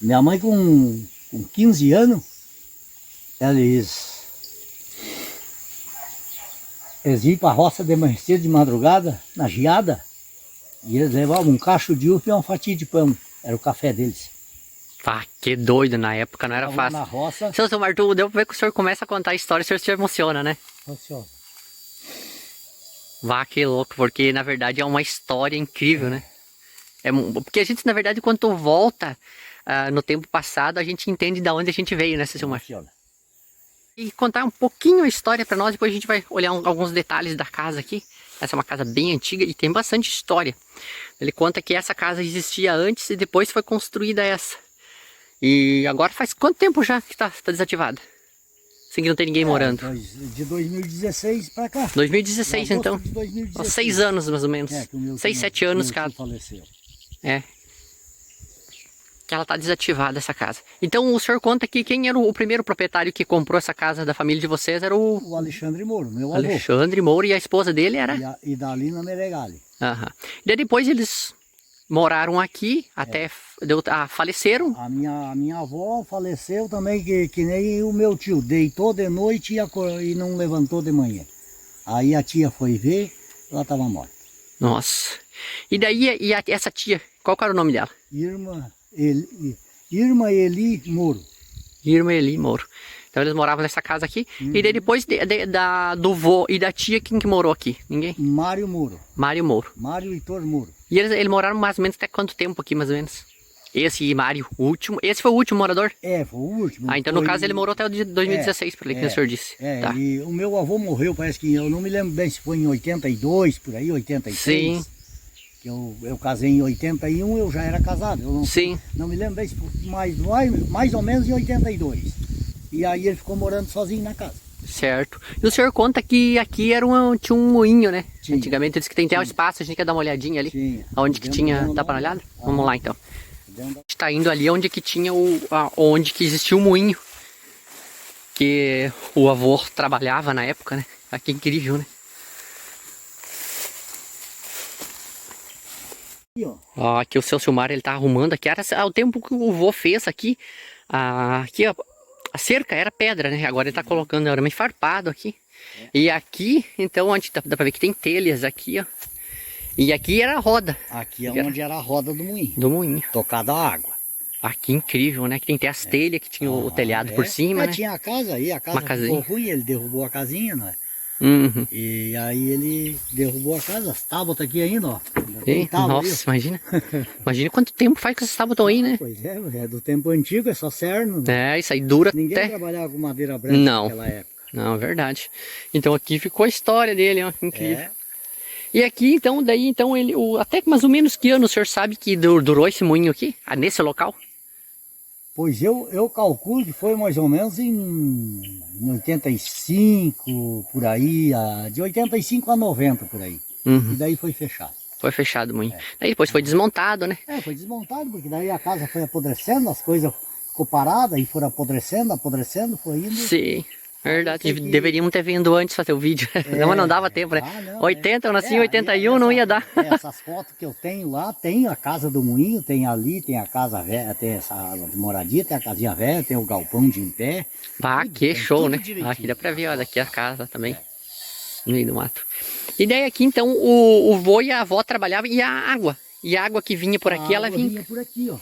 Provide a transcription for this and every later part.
Minha mãe com 15 anos, eles iam para a roça de manhã cedo, de madrugada, na geada, e eles levavam um cacho de uva e uma fatia de pão. Era o café deles. Ah, que doido, na época não era fácil. Na roça. Seu Martu, deu pra ver que o senhor começa a contar a história, o senhor se emociona, né? Funciona. Vá, que louco, porque na verdade é uma história incrível, né? Porque a gente, na verdade, quando volta no tempo passado, a gente entende de onde a gente veio, né, seu Martu? Funciona. E contar um pouquinho a história pra nós, depois a gente vai olhar alguns detalhes da casa aqui. Essa é uma casa bem antiga e tem bastante história. Ele conta que essa casa existia antes e depois foi construída essa. E agora faz quanto tempo já que tá desativada? Assim que não tem ninguém morando. De 2016 para cá. 2016 então. De 2016. 6 anos mais ou menos. 6, 7 anos que ela faleceu. Que ela tá desativada, essa casa. Então o senhor conta que quem era o primeiro proprietário que comprou essa casa da família de vocês era o Alexandre Moura, meu avô. Alexandre Moura, e a esposa dele era? E Dalina Meregali. Aham. E daí depois eles moraram aqui, até faleceram. A minha avó faleceu também, que nem o meu tio. Deitou de noite e não levantou de manhã. Aí a tia foi ver, ela estava morta. Nossa. E daí, essa tia, qual que era o nome dela? Irma Eli Moro. Irma Eli Moro. Então eles moravam nessa casa aqui. E daí depois do vô e da tia, quem que morou aqui? Ninguém? Mário Moro. Mário Moro. Mário Heitor Moro. E eles moraram mais ou menos até quanto tempo aqui, mais ou menos? Esse e Mário, o último. Esse foi o último morador? Foi o último. Então no caso ele morou até o de 2016, por aí que o senhor disse. Tá. E o meu avô morreu, parece que, eu não me lembro bem se foi em 82, por aí, 83. Sim. Que eu casei em 81, eu já era casado. Eu não me lembro bem se foi mais ou menos em 82. E aí ele ficou morando sozinho na casa. Certo. E o senhor conta que aqui tinha um moinho, né? Tinha. Antigamente disse que tem até um espaço, a gente quer dar uma olhadinha ali. Tinha. Onde que tinha, dá para olhar? Vamos lá então. A gente tá indo ali onde que tinha onde que existia o moinho. Que o avô trabalhava na época, né? Aqui é incrível, né? Ó, aqui o seu Silmar, ele tá arrumando aqui. Era o tempo que o vô fez aqui. Aqui a cerca era pedra, né? Agora ele tá colocando arame farpado aqui. E aqui, então, onde dá pra ver que tem telhas aqui, ó. E aqui era a roda. Aqui é onde era a roda do moinho. Do moinho. Tocada a água. Aqui incrível, né? Que tem até as telhas, que tinha o telhado por cima, né? Tinha a casa aí, a casa ficou ruim, ele derrubou a casinha, né? Uhum. E aí ele derrubou a casa, as tábuas aqui ainda, ó. Nossa, imagina. Imagina quanto tempo faz que essas tábuas estão aí, né? Pois é do tempo antigo, é só cerno. Né? Isso aí dura Ninguém até... trabalhava com madeira branca naquela época. Não, verdade. Então aqui ficou a história dele, ó, incrível. E aqui, então, ele... até mais ou menos que ano o senhor sabe que durou esse moinho aqui? Nesse local? Pois eu calculo que foi mais ou menos em 85, por aí, de 85 a 90, por aí. Uhum. E daí foi fechado. Foi fechado o moinho. Daí depois foi desmontado, né? Foi desmontado, porque daí a casa foi apodrecendo, as coisas ficou paradas e foram apodrecendo, foi indo. Sim, verdade. Deveríamos ter vindo antes fazer o vídeo. Não dava tempo, né? 80, eu nasci em 81, não ia dar. Essas fotos que eu tenho lá, tem a casa do moinho, tem ali, tem a casa velha, tem essa de moradia, tem a casinha velha, tem o galpão de em pé. Que show, né? Aqui dá pra ver, olha, aqui a casa também. No meio do mato. E daí aqui, então, o vô e a avó trabalhavam e a água. E a água que vinha por aqui, ela vinha por aqui, ó.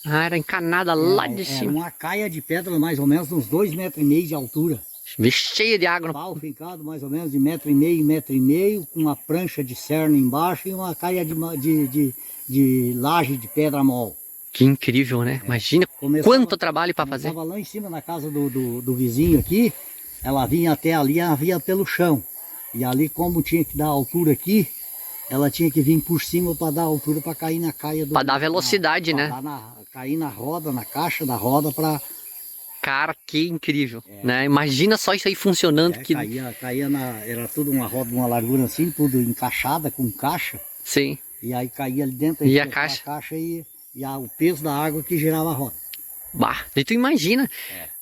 Era encanada lá de cima. Era uma caia de pedra, mais ou menos, uns 2,5 metros de altura. Cheia de água. Pau fincado, mais ou menos, de 1,5 metro, com uma prancha de cerno embaixo e uma caia de laje de pedra mol. Que incrível, né? Imagina quanto trabalho para fazer. Estava lá em cima na casa do vizinho aqui, ela vinha até ali, ela vinha pelo chão. E ali, como tinha que dar altura aqui, ela tinha que vir por cima para dar altura, para cair na caia do... Para dar velocidade, né? Cair na roda, na caixa da roda para... Cara, que incrível, né? Imagina só isso aí funcionando. Caía era tudo uma roda, uma largura assim, tudo encaixada com caixa. Sim. E aí caía ali dentro e a caixa e o peso da água que girava a roda. E tu imagina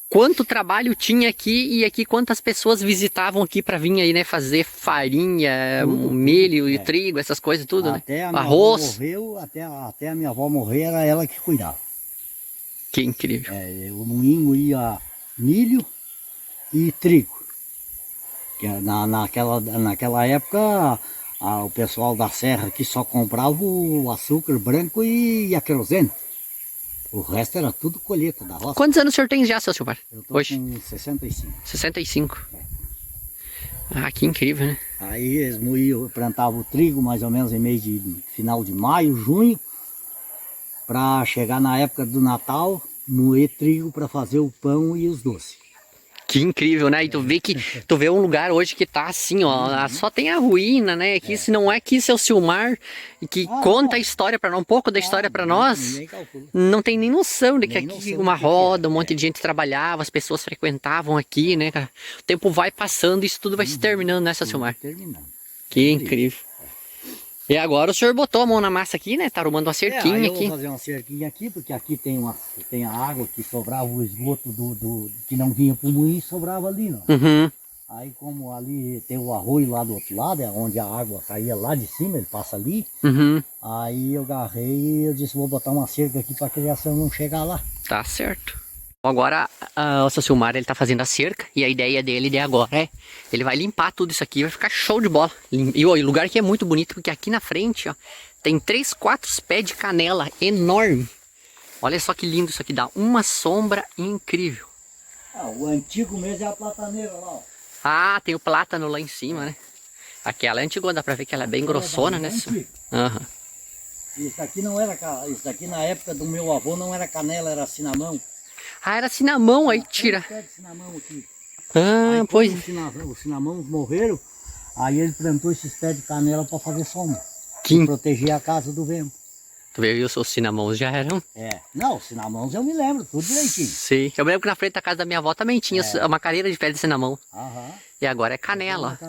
quanto trabalho tinha aqui e aqui quantas pessoas visitavam aqui para vir aí, né? Fazer farinha, milho e trigo, essas coisas tudo, até né? A minha arroz. Avó morreu, até a minha avó morrer, era ela que cuidava. Que incrível. O moinho moía milho e trigo. Que naquela época o pessoal da serra aqui só comprava o açúcar branco e a querosene. O resto era tudo colheita da roça. Quantos anos o senhor tem já, seu Silmar? Eu tô Hoje? com 65. 65. Ah, que incrível, né? Aí eles moíam, plantavam o trigo mais ou menos em mês de final de maio, junho, para chegar na época do Natal, moer trigo para fazer o pão e os doces. Que incrível, né? E tu vê um lugar hoje que tá assim, ó, só tem a ruína, né? Aqui, se não é aqui, seu Silmar, e que conta a história para nós, um pouco da história para nós, não tem nem noção de que aqui uma roda, um monte de gente trabalhava, as pessoas frequentavam aqui, né, cara? O tempo vai passando e isso tudo vai se terminando, né, seu Silmar? Terminando. Que incrível. E agora o senhor botou a mão na massa aqui, né? Tá arrumando uma cerquinha eu aqui. vou fazer uma cerquinha aqui, porque aqui tem a água que sobrava, o esgoto que não vinha pro moinho, sobrava ali, não. Uhum. Aí como ali tem o arroio lá do outro lado, é onde a água saía lá de cima, ele passa ali. Uhum. Aí eu agarrei e eu disse, vou botar uma cerca aqui para a criação não chegar lá. Tá certo. Agora o seu Silmar, ele tá fazendo a cerca e a ideia dele de agora ele vai limpar tudo isso aqui, vai ficar show de bola. E o lugar aqui é muito bonito porque aqui na frente, ó, tem 3, 4 pés de canela enorme. Olha só que lindo isso aqui, dá uma sombra incrível. O antigo mesmo é a plataneira lá, ó. Ah, tem o plátano lá em cima, né? Aquela é antiga, dá pra ver que ela é bem grossona, né? Aham. Isso aqui não era, isso aqui na época do meu avô não era canela, era cinamão. Ah, era cinamão, aí tira. Pé de cinamão aqui. Ah, aí, pois. Os cinamãos morreram, aí ele plantou esses pés de canela para fazer sombra. Que... proteger a casa do vento. Tu viu, os cinamãos já eram? Não, os cinamãos eu me lembro, tudo direitinho. Sim, eu lembro que na frente da casa da minha avó também tinha uma careira de pé de cinamão. Aham. E agora é canela.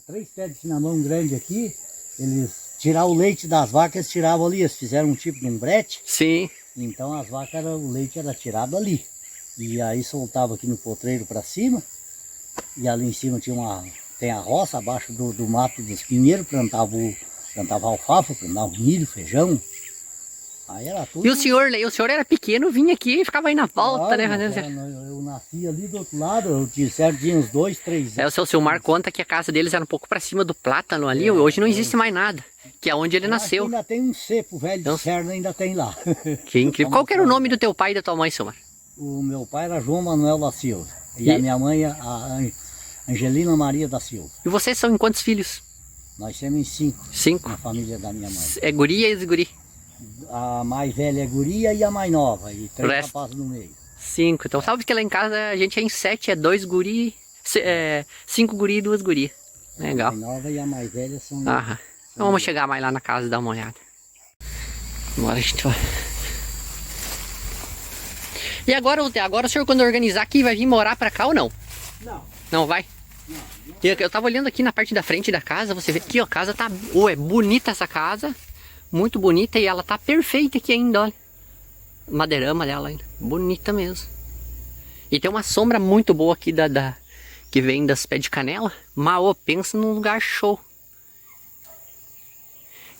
3 pés de cinamão grande aqui, eles tiraram o leite das vacas, eles tiravam ali, eles fizeram um tipo de um brete. Sim. Então as vacas, o leite era tirado ali. E aí soltava aqui no potreiro para cima. E ali em cima tem a roça, abaixo do mato dos pinheiros, plantava alfafa, plantava milho, feijão. Aí era tudo. E o senhor era pequeno, vinha aqui e ficava aí na volta, né? Eu nasci ali do outro lado, eu tinha uns 2, 3 anos. O seu Silmar conta que a casa deles era um pouco para cima do plátano ali, hoje não existe mais nada. Que é onde ele nasceu. Ainda tem um cepo velho de Serra, ainda tem lá. Que incrível. Qual que era o nome do teu pai e da tua mãe, Silmar? O meu pai era João Manuel da Silva. E a minha mãe, a Angelina Maria da Silva. E vocês são em quantos filhos? Nós temos em 5. 5? Na família da minha mãe. É guria e guri? A mais velha é guria e a mais nova. E 3 rapazes no meio. 5. Então sabe que lá em casa a gente é em 7, é 2 guri, 5 guri e 2 guri. Legal. A mais nova e a mais velha são... Aham. Então vamos chegar mais lá na casa e dar uma olhada. Agora a gente vai... E agora o senhor quando organizar aqui vai vir morar pra cá ou não? Não. Não vai? Não. Eu tava olhando aqui na parte da frente da casa, você vê aqui, ó, a casa tá... é bonita essa casa. Muito bonita e ela tá perfeita aqui ainda, olha. Madeirama dela ainda. Bonita mesmo. E tem uma sombra muito boa aqui que vem das pés de canela. Mas, pensa num lugar show.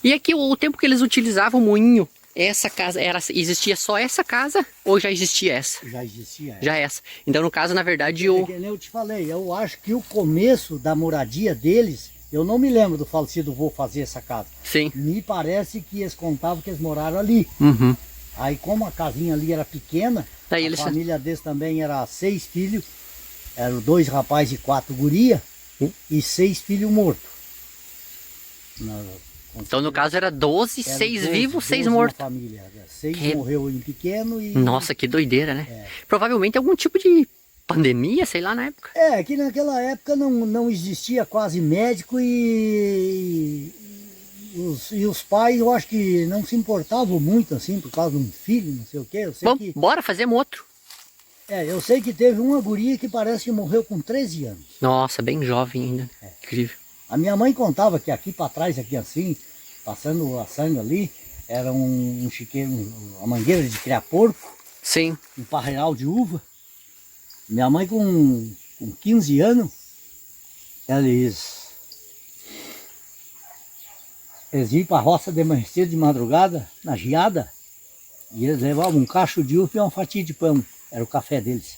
E aqui o tempo que eles utilizavam o moinho, essa casa, existia só essa casa ou já existia essa? Já existia essa. Já essa. Então no caso, na verdade, que nem eu te falei, eu acho que o começo da moradia deles, eu não me lembro do falecido vô fazer essa casa. Sim. Me parece que eles contavam que eles moraram ali. Uhum. Aí como a casinha ali era pequena, daí a família deles também era 6 filhos, eram 2 rapazes e 4 guria, e 6 filhos mortos. Então no caso era 12, 6 vivos, 6 mortos. Família. 6 morreu em pequeno e... Nossa, que doideira, né? Provavelmente algum tipo de pandemia, sei lá, na época. Que naquela época não existia quase médico e os pais, eu acho que não se importavam muito assim, por causa de um filho, não sei o quê. Vamos, bora, fazemos outro. Eu sei que teve uma guria que parece que morreu com 13 anos. Nossa, bem jovem ainda. Incrível. A minha mãe contava que aqui para trás, aqui assim, passando a sangue ali, era um chiqueiro, uma mangueira de criar porco. Sim. Um parreiral de uva. Minha mãe com 15 anos, eles iam para a roça de manhã cedo, de madrugada, na geada, E eles levavam um cacho de uva e uma fatia de pão. Era o café deles.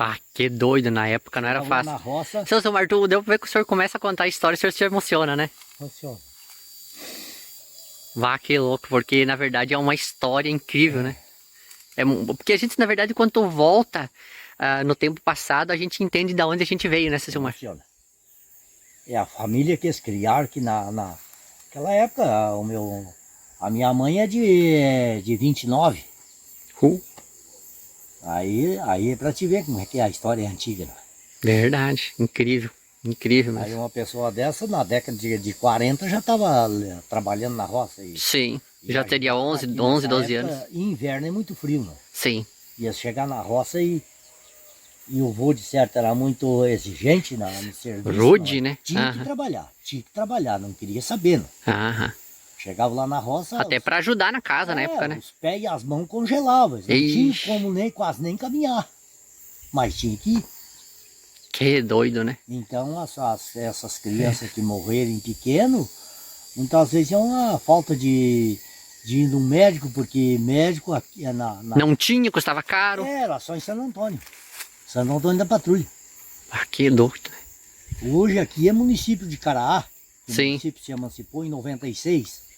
Ah, que doido, na época não era Estavam lá fácil. na roça. Seu Martu, deu pra ver que o senhor começa a contar a história, o senhor se emociona, né? Funciona. Vá, que louco, porque na verdade é uma história incrível, né? Porque a gente, na verdade, quando volta no tempo passado, a gente entende de onde a gente veio, né, seu Silmar? Funciona. É a família que eles criaram, que naquela época, a minha mãe é de 29. Aí pra te ver como é que a história é antiga. Né? Verdade, incrível, incrível mesmo. Aí uma pessoa dessa, na década de 40, já estava trabalhando na roça. Sim, já teria 11, aqui 12 nessa anos. época, inverno é muito frio, né? Sim, Ia chegar na roça e o vô, de certo, era muito exigente no serviço. rude, não. né? Tinha que trabalhar, não queria saber. Não. Aham. Chegava lá na roça... Até pra ajudar na casa na época, né? Os pés e as mãos congelavam, eles não tinham como quase nem caminhar. Mas tinha que ir. Que doido, né? Então essas crianças que morreram pequeno, muitas vezes é uma falta de ir no médico, porque médico aqui Não tinha, custava caro. era só em Santo Antônio. Santo Antônio da Patrulha. Ah, que doido, né? Hoje aqui é município de Caraá. O Sim. município se emancipou em 96.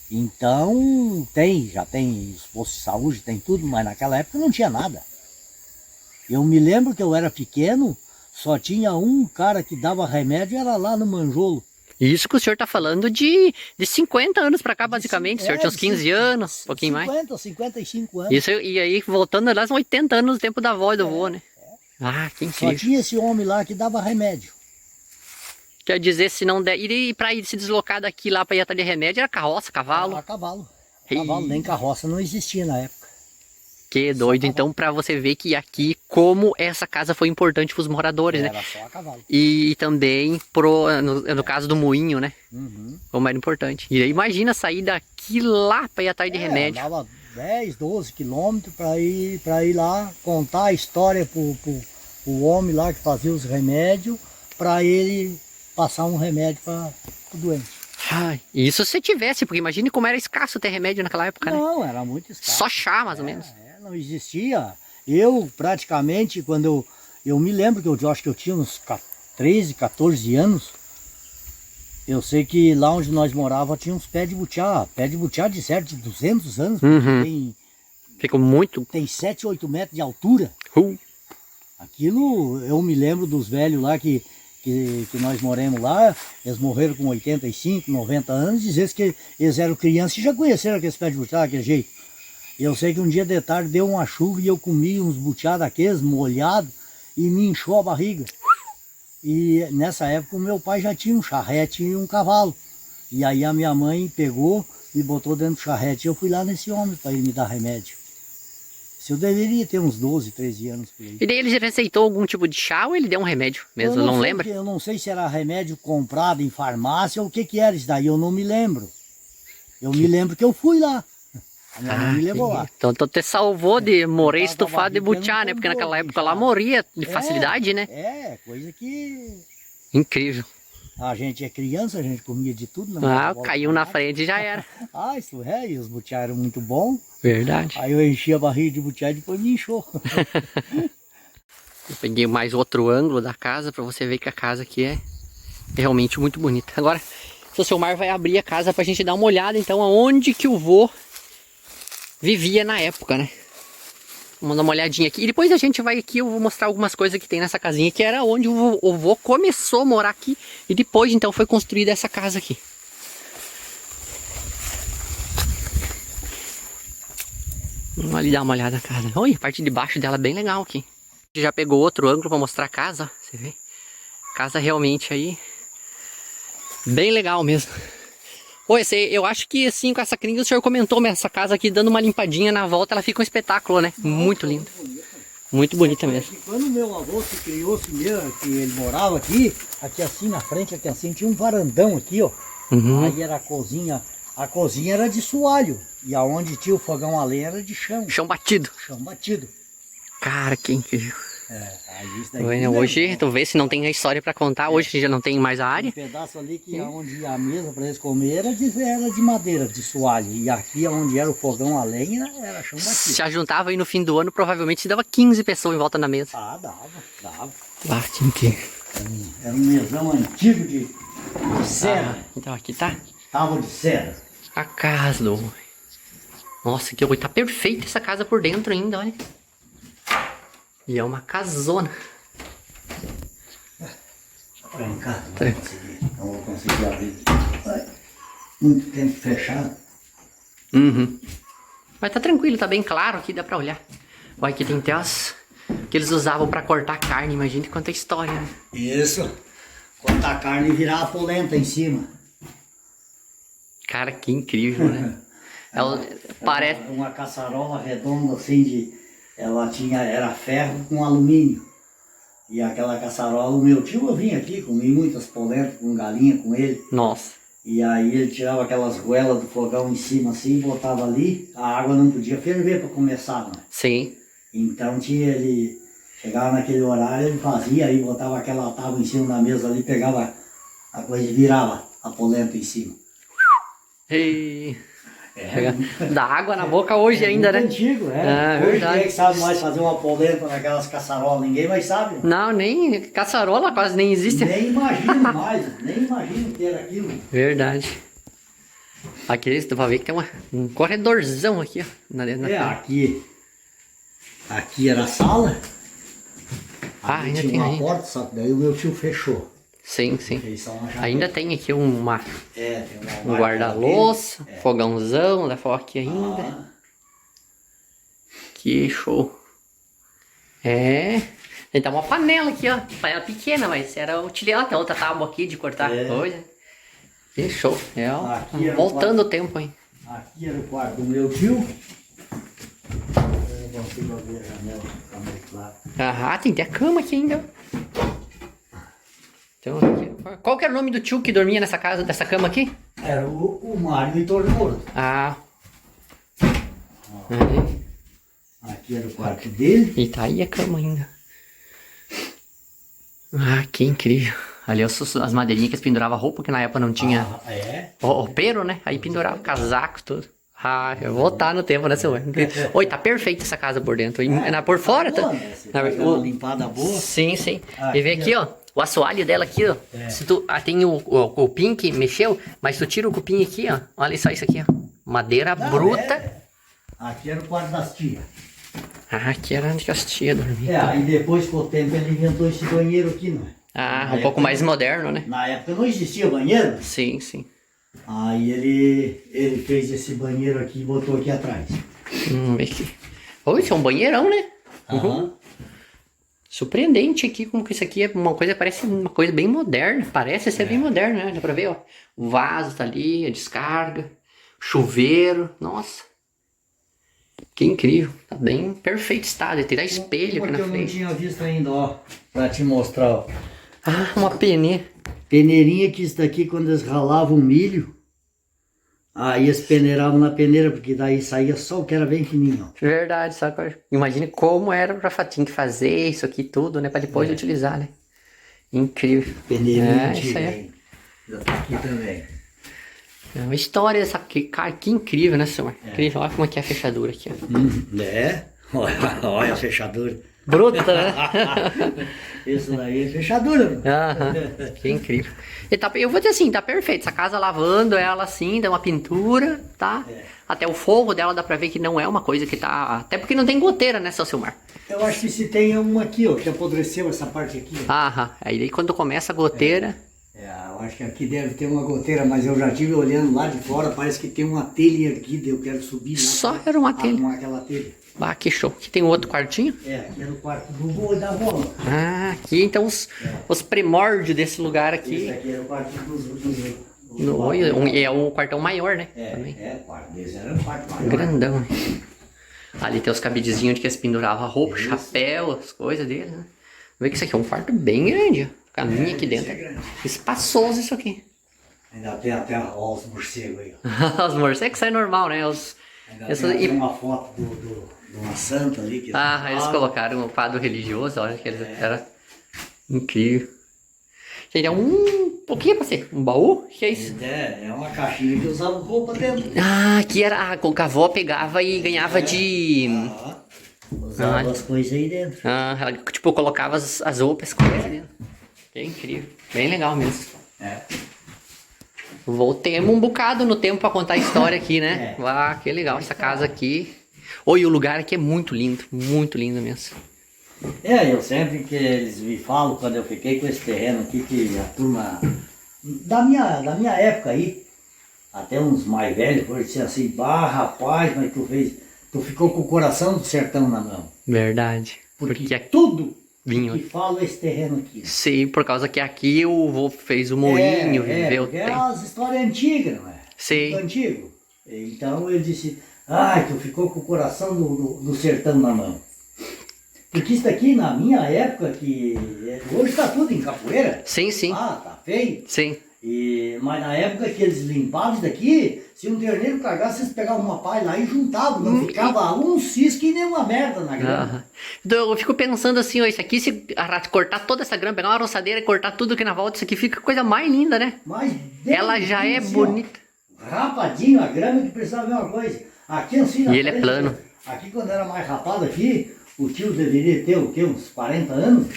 Então já tem os postos de saúde, tem tudo, mas naquela época não tinha nada. Eu me lembro que eu era pequeno, só tinha um cara que dava remédio, era lá no Manjolo. Isso que o senhor tá falando de 50 anos pra cá, basicamente. O senhor tinha uns 15 anos, um pouquinho mais. 55 anos. Isso, e aí, voltando lá, são 80 anos no tempo da avó e do vô, né? Ah, que Só incrível. tinha esse homem lá que dava remédio. Quer dizer, se não der... E pra ir se deslocar daqui lá pra ir atrás de remédio, era carroça, cavalo. Cavalo. Ih. Cavalo, nem carroça não existia na época. Que doido. Então, pra você ver que aqui, como essa casa foi importante pros moradores, né? Era só a cavalo. E também no caso do moinho, né? Uhum. Como era importante. E aí, imagina sair daqui lá pra ir atrás de remédio. Andava 10, 12 quilômetros para ir lá contar a história pro homem lá que fazia os remédios, para ele passar um remédio para o doente. Ai, isso se tivesse, porque imagine como era escasso ter remédio naquela época, né? Não, era muito escasso. Só chá, mais ou menos. Não existia. Eu praticamente, quando eu me lembro que eu acho que eu tinha uns 13, 14 anos, eu sei que lá onde nós morávamos tinha uns pés de butiá de certo, de 200 anos, Uhum. Ficou muito... tem 7, 8 metros de altura. Aquilo, eu me lembro dos velhos lá que nós moramos lá, eles morreram com 85, 90 anos, dizer que eles eram crianças e já conheceram aqueles pés de butiá daquele jeito. Eu sei que um dia de tarde deu uma chuva e eu comi uns butiá daqueles molhados e me inchou a barriga. E nessa época o meu pai já tinha um charrete e um cavalo. E aí a minha mãe pegou e botou dentro do charrete. Eu fui lá nesse homem para ele me dar remédio. Se eu deveria ter uns 12, 13 anos por aí. E daí ele receitou algum tipo de chá ou ele deu um remédio mesmo? Não lembra? Eu não sei se era remédio comprado em farmácia ou o que era isso daí, eu não me lembro. Eu me lembro que eu fui lá. A minha mãe me levou lá. Então te salvou de morrer estufado de butiá, né? Porque naquela época lá morria de facilidade, né? Coisa que... Incrível. A gente é criança, a gente comia de tudo. Caiu na frente e já era. Isso e os butiá eram muito bons. Verdade. Aí eu enchi a barriga de butiá e depois me inchou. Eu peguei mais outro ângulo da casa para você ver que a casa aqui é realmente muito bonita. Agora, o seu Silmar vai abrir a casa pra gente dar uma olhada, então, aonde que o vô vivia na época, né? Vamos dar uma olhadinha aqui. E depois a gente vai aqui, eu vou mostrar algumas coisas que tem nessa casinha, que era onde o vô começou a morar aqui. E depois, então, foi construída essa casa aqui. Vamos ali dar uma olhada na casa. Olha, a parte de baixo dela é bem legal aqui. A gente já pegou outro ângulo para mostrar a casa, ó. Você vê? Casa realmente aí bem legal mesmo. Oi, eu acho que assim, com essa cringa, o senhor comentou, mas essa casa aqui dando uma limpadinha na volta, ela fica um espetáculo, né? Muito linda. Muito bonita mesmo. Quando meu avô se criou, que ele morava aqui assim na frente, aqui assim, tinha um varandão aqui, ó. Uhum. Aí era a cozinha era de soalho. E aonde tinha o fogão a lenha era de chão. Chão batido. Chão batido. Cara, que incrível. Aí isso daqui Hoje, tu vê se não tem a história pra contar. Hoje já não tem mais a um área. pedaço ali que onde a mesa para eles comer era de madeira, de soalho. E aqui onde era o fogão a lenha era chão daqui. Se juntava aí no fim do ano, provavelmente se dava 15 pessoas em volta da mesa. Ah, dava. Ah, que... Era um mesão antigo de cera. Então aqui tá Tábua de cera. a casa do homem. Nossa, que tá perfeita essa casa por dentro ainda, olha. E é uma casona. Trancar, não vou conseguir abrir. Muito tempo fechado. Uhum. Mas tá tranquilo, tá bem claro aqui, dá pra olhar. Olha, aqui tem até as que eles usavam pra cortar carne, imagina quanta história, né? Isso. Cortar a carne e virar a polenta em cima. Cara, que incrível, né? Ela parece... Uma caçarola redonda assim era ferro com alumínio. E aquela caçarola, o meu tio vinha aqui, comi muitas polentas com galinha com ele. Nossa. E aí ele tirava aquelas goelas do fogão em cima assim, botava ali, a água não podia ferver para começar, né? Sim. Então ele chegava naquele horário, ele fazia, aí botava aquela tábua em cima da mesa ali, pegava a coisa e virava a polenta em cima. E... Dá água na boca hoje ainda, né? Antigo, É hoje verdade. quem é que sabe mais fazer uma polenta naquelas caçarolas? Ninguém mais sabe. Né? Não, nem caçarola quase nem existe. Nem imagino mais, nem imagino ter aquilo. Verdade. Aqui dá pra ver que tem um corredorzão aqui, ó. Dentro da casa. Aqui era a sala. Ah, Ali ainda tinha tem uma ainda. porta, só que daí o meu tio fechou. Sim, sim. Fez só uma Ainda tem aqui tem um guarda-louça, aqui. fogãozão, dá pra aqui ainda. Ah, Que show. É. Tem até uma panela aqui, ó. Panela pequena, mas era utilizada. Tem outra tábua aqui de cortar coisa. Que show. É, ó. Aqui era Voltando o tempo, hein. aqui era o quarto do meu tio. Eu não consigo abrir a janela, tá meio claro. Ah, tem até a cama aqui ainda. Então, aqui. Qual que era o nome do tio que dormia nessa casa, dessa cama aqui? Era o Mário Vitor Moura. Ah. Aí. Aqui era o quarto dele. E tá aí a cama ainda. Ah, que incrível. Ali as madeirinhas que eles penduravam roupa, que na época não tinha roupeiro, né? Aí pendurava casaco, tudo. Ah, eu vou voltar no tempo, né, seu? Oi, tá perfeita essa casa por dentro. Por fora, tá? Uma limpada boa. Sim, sim. E vê aqui, ó. O assoalho dela aqui, ó. Se tu, tem o cupim que mexeu, mas tu tira o cupim aqui, ó. Olha só isso aqui, ó. Madeira bruta. Aqui era o quarto das tias. Ah, aqui era onde as tias dormiam. Aí depois com o tempo ele inventou esse banheiro aqui, não é? Ah, um pouco mais moderno, né? Na época não existia banheiro. Sim, sim. Aí ele fez esse banheiro aqui e botou aqui atrás. Vamos ver aqui. Oi, isso é um banheirão, né? Uhum. Surpreendente aqui, como que isso aqui é uma coisa, parece uma coisa bem moderna. Parece ser bem moderno, né? Dá pra ver, ó. O vaso tá ali, a descarga, chuveiro, nossa. Que incrível, tá bem perfeito estado. Tem até espelho aqui na eu não frente. tinha visto ainda, ó. Pra te mostrar, ó. Ah, uma peninha. Peneirinha que isso daqui quando eles ralavam milho. Aí eles peneiravam na peneira, porque daí saía só o que era bem fininho, ó. Verdade, sabe? Imagine como era pra Fatinho que fazer isso aqui tudo, né? Pra depois utilizar, né? Incrível. Peneirinha isso antiga, aí. hein? Já tá aqui também. É uma história essa aqui, cara, que incrível, né, senhor? Incrível, olha como é que é a fechadura aqui, ó. Olha a fechadura. Bruta, né? Isso daí é fechadura. Aham, que incrível. E tá, eu vou dizer assim, tá perfeito. Essa casa lavando ela assim, dá uma pintura, tá? Até o forro dela dá pra ver que não é uma coisa que tá... Até porque não tem goteira, né, seu Silmar? Eu acho que se tem uma aqui, ó, que apodreceu essa parte aqui. Ó. Aham, aí quando começa a goteira... Eu acho que aqui deve ter uma goteira, mas eu já estive olhando lá de fora, parece que tem uma telha aqui, eu quero subir lá. Só era uma telha. Aquela telha. Ah, que show. Aqui tem um outro quartinho? Aqui era o quarto do vô e da avó. Ah, aqui então os primórdios desse lugar aqui. Esse aqui era o quarto dos É o quartão maior, né? O quarto desse era o quarto maior. Grandão. Ali tem os cabidezinhos de que eles penduravam a roupa, chapéu, as coisas deles, né? Vê que isso aqui é um quarto bem grande, ó. Caminho aqui dentro. Espaçoso isso aqui. Ainda tem até os morcegos aí, ó. Os morcegos saem normal, né? Os Tem uma foto de uma santa ali. Que eles colocaram um quadro religioso, olha que era incrível. Gente, é o que é pra ser? Um baú? O que é isso? É uma caixinha que usava roupa dentro. Que era a avó pegava e ganhava de... Usava as coisas aí dentro. Ela tipo colocava as roupas, coisas dentro. Que incrível, bem legal mesmo. Voltemos um bocado no tempo pra contar a história aqui, né? Que legal essa casa aqui. Oi, o lugar aqui é muito lindo mesmo. Eu sempre que eles me falam, quando eu fiquei com esse terreno aqui, que a turma da minha época aí, até uns mais velhos, por dizer assim, rapaz, mas tu ficou com o coração do sertão na mão. Verdade. Porque é tudo vinho que fala esse terreno aqui. Sim, por causa que aqui o vô fez o moinho, viveu o tempo. É as histórias antigas, não é? Sim. Tudo antigo. Então ele disse, tu ficou com o coração do sertão na mão. Porque isso daqui, na minha época, que hoje está tudo em capoeira. Sim. Tá feio. Sim. Mas na época que eles limpavam isso daqui, se um terneiro cagasse, eles pegavam uma palha lá e juntavam. Não ficava um cisco e nem uma merda na grama. Então eu fico pensando assim, isso aqui, se cortar toda essa grama, pegar uma roçadeira e cortar tudo aqui na volta, isso aqui fica coisa mais linda, né? Ela já é assim, bonita. Rapadinho, a grama que precisava ver uma coisa. Aqui assim, e ele é plano. Aqui quando era mais rapado aqui, o tio deveria ter o quê? Uns 40 anos?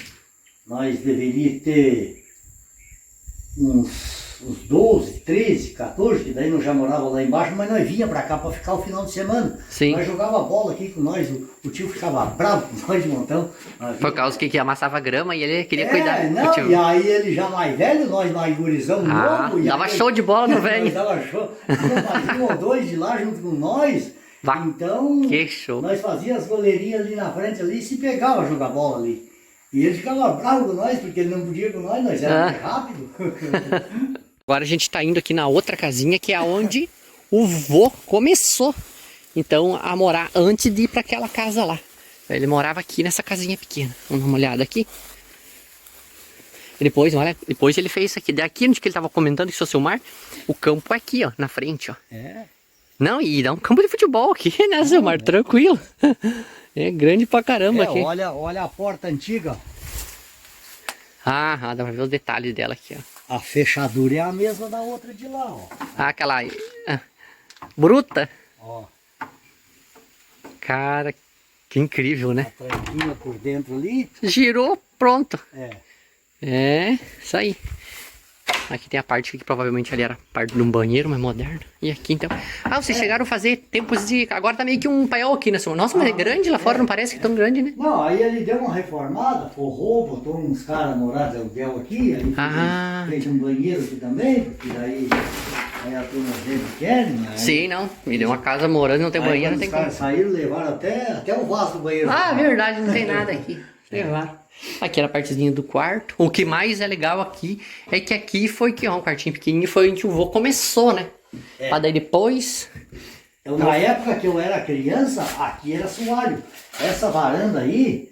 Nós deveríamos ter uns 12, 13, 14, que daí nós já morava lá embaixo, mas nós vinha pra cá pra ficar o final de semana. Sim. Nós jogava bola aqui com nós, o tio ficava bravo com nós de montão. Por causa que amassava grama e ele queria cuidar. E aí ele já mais velho, nós gurizão novo. Dava show de bola no velho. Dava show. Fazia um ou dois de lá junto com nós. Então, que show. Nós fazíamos as goleirinhas ali na frente ali e se pegava a jogar bola ali. E ele ficava bravo com nós, porque ele não podia com nós éramos mais rápido. Agora a gente tá indo aqui na outra casinha, que é onde o vô começou, então, a morar antes de ir para aquela casa lá. Ele morava aqui nessa casinha pequena. Vamos dar uma olhada aqui. E depois ele fez isso aqui. Daqui onde que ele tava comentando, que o seu mar, o campo é aqui, ó, na frente, ó. Não, e dá um campo de futebol aqui, né, seu mar? Tranquilo. É grande pra caramba aqui. Olha a porta antiga. Dá pra ver os detalhes dela aqui, ó. A fechadura é a mesma da outra de lá, ó. Aquela bruta. Ó. Cara, que incrível, né? A tranquinha por dentro ali. Girou, pronto. É, isso aí. Aqui tem a parte que provavelmente ali era parte de um banheiro mais moderno. E aqui então... vocês chegaram a fazer tempos de... Agora tá meio que um paiol aqui, né? Nossa, mas é grande lá fora, não parece que é tão grande, né? Não, aí ele deu uma reformada, forrou, botou uns caras morados de aluguel aqui. Aí fez um banheiro aqui também, porque daí a turma sempre quer, né? Sim, não. Me deu uma casa morando e não tem banheiro, não tem como. Os caras saíram, levaram até o vaso do banheiro. Verdade, não tem nada aqui. Levaram. Aqui era a partezinha do quarto. O que mais é legal aqui é que aqui foi que um quartinho pequenininho, foi onde o vô começou, né? Pra daí depois... Na época que eu era criança, aqui era soalho. Essa varanda aí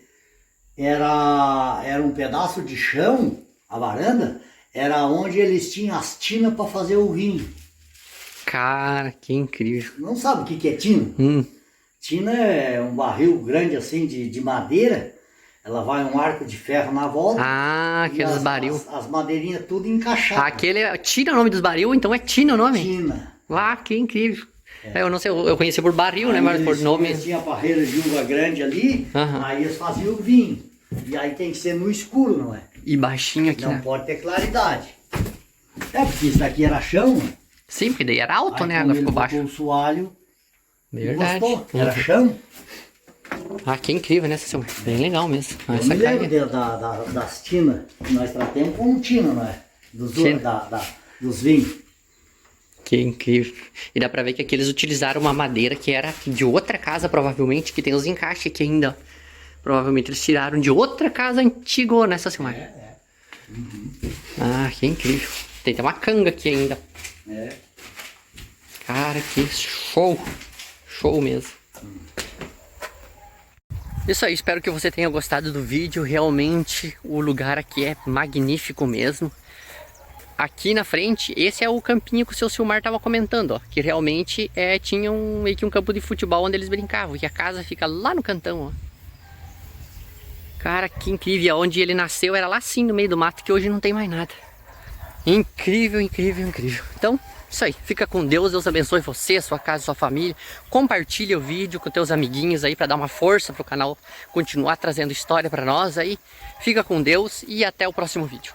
era um pedaço de chão, a varanda, era onde eles tinham as tinas para fazer o vinho. Cara, que incrível. Não sabe o que é tina? Tina é um barril grande assim de madeira. Ela vai um arco de ferro na volta. Aqueles baril. As madeirinhas tudo encaixadas. Aquele é Tina o nome dos baril, então é Tina o nome? Tina. Que incrível. Eu não sei, eu conheci por baril, né? Mas por nome. Eles tinham a parreira de uva grande ali, aí eles faziam o vinho. E aí tem que ser no escuro, não é? E baixinho aqui, não pode ter claridade. Porque isso daqui era chão. Sim, porque daí era alto, aí, né? Agora ficou baixo. O soalho. Verdade. Gostou? Era chão. Que incrível, né, Cecil? Bem legal mesmo. Eu me lembro das tinas que nós tratamos como tina, não é? Dos vinhos. Que incrível. E dá pra ver que aqui eles utilizaram uma madeira que era de outra casa, provavelmente, que tem os encaixes aqui ainda. Provavelmente eles tiraram de outra casa antiga, né, Cecil? Que incrível. Tem até uma canga aqui ainda. Cara, que show. Show mesmo. Isso aí, espero que você tenha gostado do vídeo. Realmente o lugar aqui é magnífico mesmo. aqui na frente, esse é o campinho que o seu Silmar estava comentando, ó, que realmente tinha meio que um campo de futebol onde eles brincavam, e a casa fica lá no cantão, ó. Cara, que incrível, onde ele nasceu era lá sim, no meio do mato, que hoje não tem mais nada. Incrível, incrível, incrível. Então, isso aí, fica com Deus, Deus abençoe você, sua casa, sua família. Compartilha o vídeo com teus amiguinhos aí para dar uma força pro canal continuar trazendo história para nós aí. Fica com Deus e até o próximo vídeo.